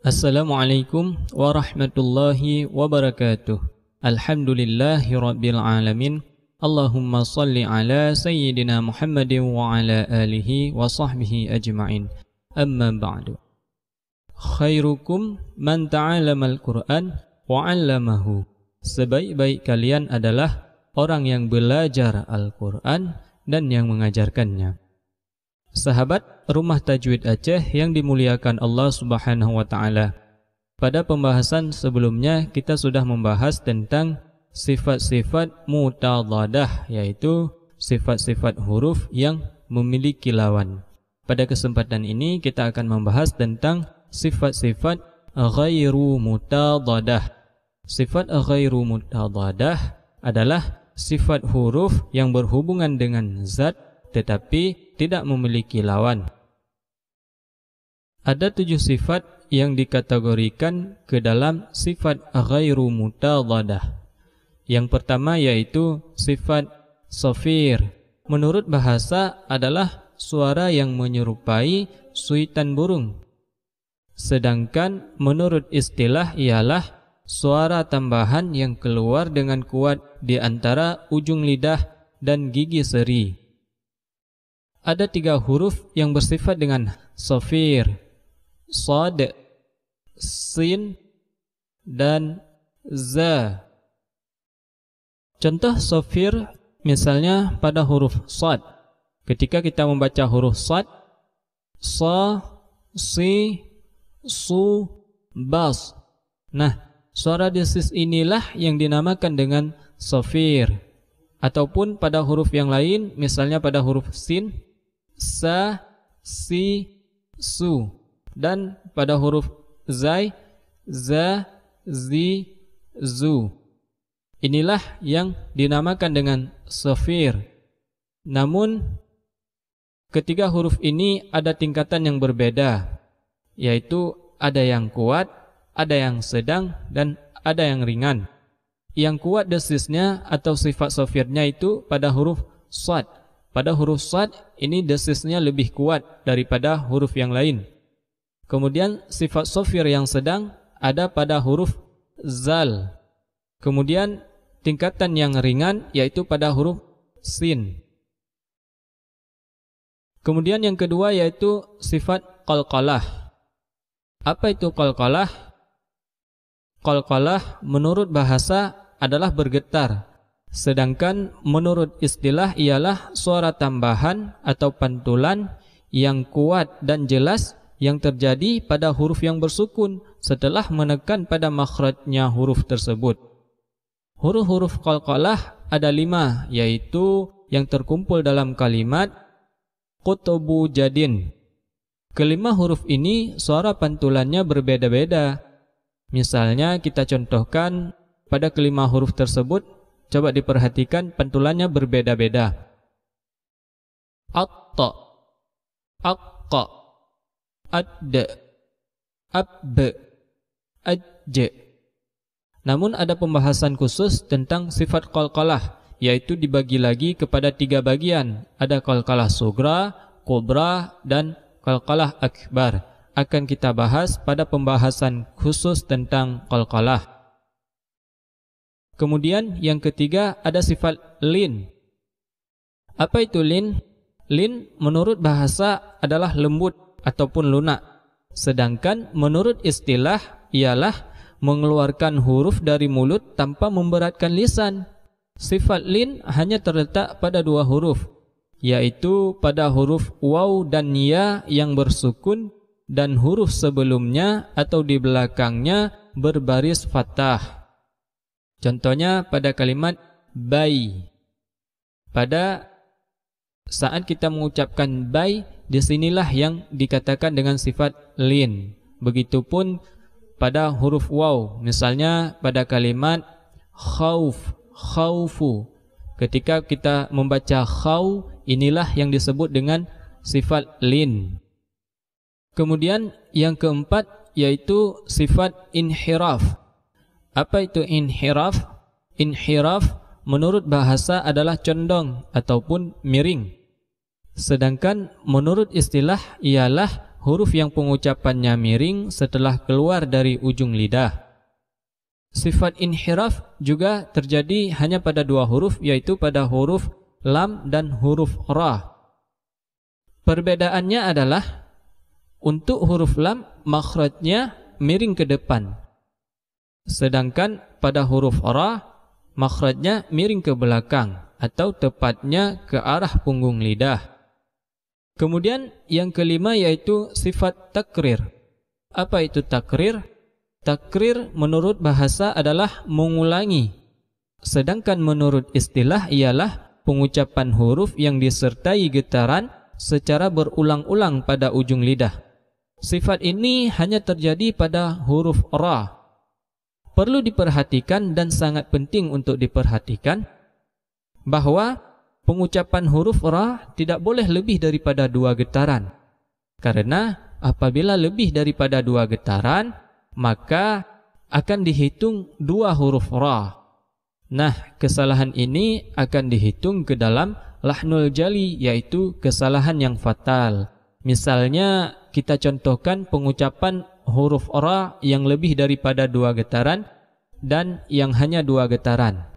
Assalamualaikum warahmatullahi wabarakatuh. Alhamdulillahi rabbil alamin. Allahumma salli ala sayyidina Muhammadin wa ala alihi wa sahbihi ajma'in. Amma ba'du. Khairukum man ta'alamal Qur'an wa 'allamahu. Sebaik-baik kalian adalah orang yang belajar Al-Qur'an dan yang mengajarkannya. Sahabat Rumah Tajwid Aceh yang dimuliakan Allah Subhanahu wa taala. Pada pembahasan sebelumnya kita sudah membahas tentang sifat-sifat mutadhadah, yaitu sifat-sifat huruf yang memiliki lawan. Pada kesempatan ini kita akan membahas tentang sifat-sifat ghairu mutadhadah. Sifat ghairu mutadhadah adalah sifat huruf yang berhubungan dengan zat tetapi tidak memiliki lawan. Ada 7 sifat yang dikategorikan ke dalam sifat ghairu mutadhadah. Yang pertama yaitu sifat safir. Menurut bahasa adalah suara yang menyerupai suitan burung. Sedangkan menurut istilah ialah suara tambahan yang keluar dengan kuat di antara ujung lidah dan gigi seri. Ada 3 huruf yang bersifat dengan safir: sad, sin, dan za. Contoh safir misalnya pada huruf sad. Ketika kita membaca huruf sad, sa, si, su, bas. Nah, suara desis inilah yang dinamakan dengan safir. Ataupun pada huruf yang lain, misalnya pada huruf sin, sa, si, su, dan pada huruf zai, za, zi, zu. Inilah yang dinamakan dengan safir. Namun ketiga huruf ini ada tingkatan yang berbeda, yaitu ada yang kuat, ada yang sedang, dan ada yang ringan. Yang kuat desisnya atau sifat safirnya itu pada huruf sad. Pada huruf sad ini desisnya lebih kuat daripada huruf yang lain. Kemudian sifat safir yang sedang ada pada huruf zal. Kemudian tingkatan yang ringan yaitu pada huruf sin. Kemudian yang kedua yaitu sifat qalqalah. Apa itu qalqalah? Qalqalah menurut bahasa adalah bergetar. Sedangkan menurut istilah ialah suara tambahan atau pantulan yang kuat dan jelas yang terjadi pada huruf yang bersukun setelah menekan pada makhrajnya huruf tersebut. Huruf-huruf qalqalah ada 5, yaitu yang terkumpul dalam kalimat qutubu jadin. Kelima huruf ini suara pantulannya berbeda-beda. Misalnya kita contohkan pada kelima huruf tersebut, coba diperhatikan pantulannya berbeda-beda. Atta, aqqa, adda, ab, ajj. Namun ada pembahasan khusus tentang sifat qalqalah, yaitu dibagi lagi kepada 3 bagian. Ada qalqalah sugra, kubra, dan qalqalah akbar. Akan kita bahas pada pembahasan khusus tentang qalqalah. Kemudian yang ketiga ada sifat lin. Apa itu lin? Lin menurut bahasa adalah lembut ataupun lunak. Sedangkan menurut istilah ialah mengeluarkan huruf dari mulut tanpa memberatkan lisan. Sifat lin hanya terletak pada 2 huruf, yaitu pada huruf waw dan ya yang bersukun dan huruf sebelumnya atau di belakangnya berbaris fathah. Contohnya pada kalimat bai. Pada saat kita mengucapkan bai, disinilah yang dikatakan dengan sifat lin. Begitupun pada huruf waw, misalnya pada kalimat khauf, khaufu. Ketika kita membaca khaw, inilah yang disebut dengan sifat lin. Kemudian yang keempat yaitu sifat inhiraf. Apa itu inhiraf? Inhiraf menurut bahasa adalah condong ataupun miring. Sedangkan menurut istilah ialah huruf yang pengucapannya miring setelah keluar dari ujung lidah. Sifat inhiraf juga terjadi hanya pada dua huruf, yaitu pada huruf lam dan huruf ra. Perbedaannya adalah untuk huruf lam makhrajnya miring ke depan, sedangkan pada huruf ra makhrajnya miring ke belakang atau tepatnya ke arah punggung lidah. Kemudian yang kelima yaitu sifat takrir. Apa itu takrir? Takrir menurut bahasa adalah mengulangi, sedangkan menurut istilah ialah pengucapan huruf yang disertai getaran secara berulang-ulang pada ujung lidah. Sifat ini hanya terjadi pada huruf ra. Perlu diperhatikan dan sangat penting untuk diperhatikan bahwa pengucapan huruf ra tidak boleh lebih daripada 2 getaran. Karena apabila lebih daripada 2 getaran, maka akan dihitung 2 huruf ra. Nah, kesalahan ini akan dihitung ke dalam lahnul jali, yaitu kesalahan yang fatal. Misalnya kita contohkan pengucapan huruf ra yang lebih daripada 2 getaran dan yang hanya 2 getaran.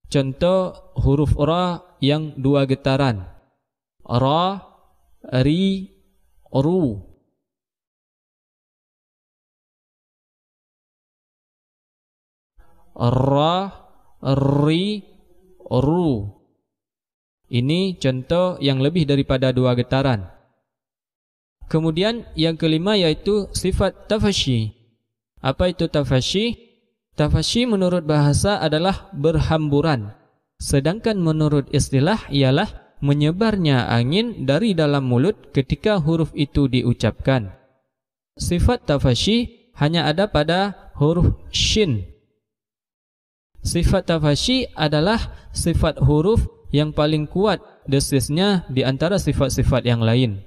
Contoh huruf ra yang 2 getaran. Ra, ri, ru. Ra, ri, ru. Ini contoh yang lebih daripada 2 getaran. Kemudian yang kelima yaitu sifat tafashi. Apa itu tafashi? Tafashi menurut bahasa adalah berhamburan, sedangkan menurut istilah ialah menyebarnya angin dari dalam mulut ketika huruf itu diucapkan. Sifat tafashi hanya ada pada huruf shin. Sifat tafashi adalah sifat huruf yang paling kuat desisnya di antara sifat-sifat yang lain.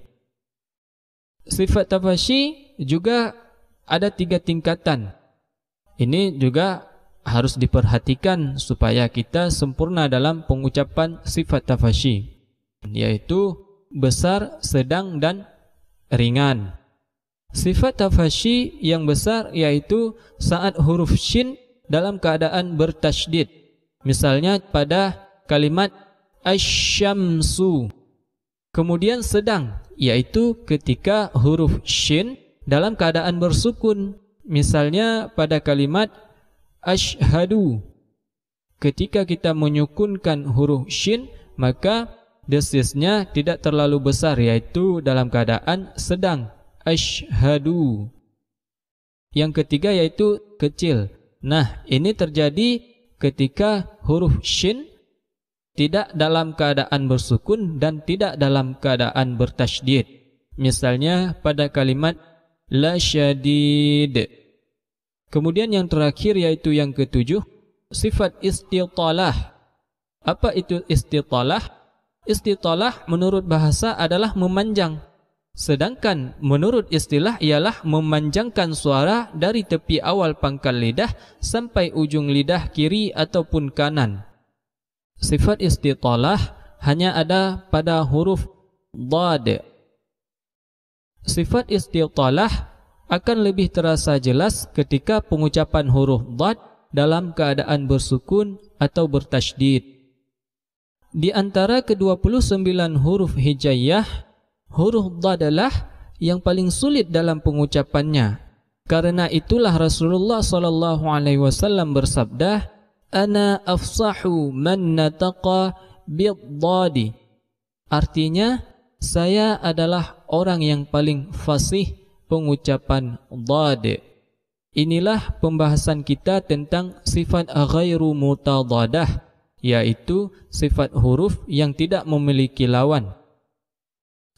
Sifat tafashi juga ada 3 tingkatan. Ini juga harus diperhatikan supaya kita sempurna dalam pengucapan sifat tafashi, yaitu besar, sedang, dan ringan. Sifat tafashi yang besar yaitu saat huruf shin dalam keadaan bertasydid. Misalnya pada kalimat asy-syamsu. Kemudian sedang yaitu ketika huruf shin dalam keadaan bersukun. Misalnya pada kalimat asyhadu. Ketika kita menyukunkan huruf shin, maka desisnya tidak terlalu besar, yaitu dalam keadaan sedang, asyhadu. Yang ketiga yaitu kecil. Nah, ini terjadi ketika huruf shin tidak dalam keadaan bersukun dan tidak dalam keadaan bertasydid. Misalnya pada kalimat la syadid. Kemudian yang terakhir yaitu yang ketujuh, sifat istitalah. Apa itu istitalah? Istitalah menurut bahasa adalah memanjang, sedangkan menurut istilah ialah memanjangkan suara dari tepi awal pangkal lidah sampai ujung lidah kiri ataupun kanan. Sifat istitalah hanya ada pada huruf dhad. Sifat istitalah akan lebih terasa jelas ketika pengucapan huruf dhad dalam keadaan bersukun atau bertasydid. Di antara ke-29 huruf hijaiyah, huruf dhad adalah yang paling sulit dalam pengucapannya. Karena itulah Rasulullah SAW bersabda, "Ana afsahu man nataqa bid-dhadi." Artinya, saya adalah orang yang paling fasih pengucapan dhad. Inilah pembahasan kita tentang sifat ghairu mutadhadah, yaitu sifat huruf yang tidak memiliki lawan.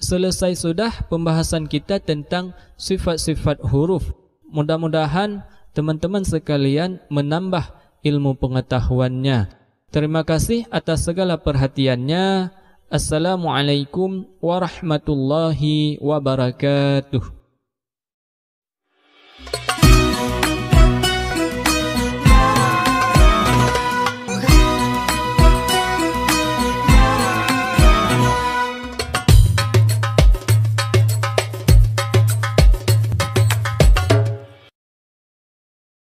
Selesai sudah pembahasan kita tentang sifat-sifat huruf. Mudah-mudahan teman-teman sekalian menambah ilmu pengetahuannya. Terima kasih atas segala perhatiannya. Assalamualaikum warahmatullahi wabarakatuh.